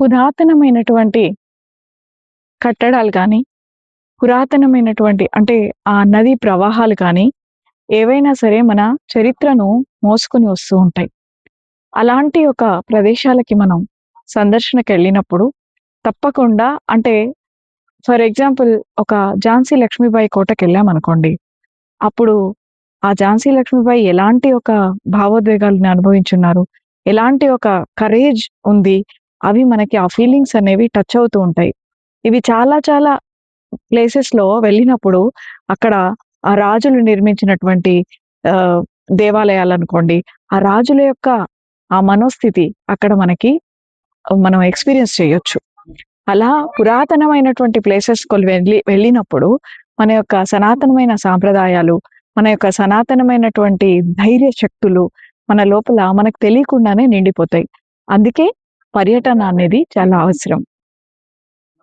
పురాతనమైనటువంటి కట్టడాలు కానీ, పురాతనమైనటువంటి అంటే ఆ నదీ ప్రవాహాలు కానీ, ఏవైనా సరే మన చరిత్రను మోసుకొని వస్తూ ఉంటాయి. అలాంటి ఒక ప్రదేశాలకి మనం సందర్శనకెళ్ళినప్పుడు తప్పకుండా అంటే ఫర్ ఎగ్జాంపుల్ ఒక ఝాన్సీ లక్ష్మీబాయి కోటకెళ్ళామనుకోండి. అప్పుడు ఆ ఝాన్సీ లక్ష్మీబాయి ఎలాంటి ఒక భావోద్వేగాలను అనుభవించున్నారు? ఎలాంటి ఒక కరేజ్ ఉంది? అవి మనకి ఆ ఫీలింగ్స్ అనేవి టచ్ అవుతూ ఉంటాయి. ఇవి చాలా చాలా ప్లేసెస్‌లో వెళ్ళినప్పుడు అక్కడ ఆ రాజులు నిర్మించినటువంటి ఆహ్, దేవాలయాలనుకోండి, ఆ రాజుల యొక్క ఆ మనోస్థితి అక్కడ మనకి మనం ఎక్స్‌పీరియన్స్ చేయొచ్చు. అలా పురాతనమైనటువంటి ప్లేసెస్‌కి వెళ్ళినప్పుడు మన యొక్క సనాతనమైన సాంప్రదాయాలు, మన యొక్క సనాతనమైనటువంటి ధైర్య శక్తులు మన లోపల మనకు తెలియకుండానే నిండిపోతాయి. అందుకే పర్యటన అనేది చాలా అవసరం.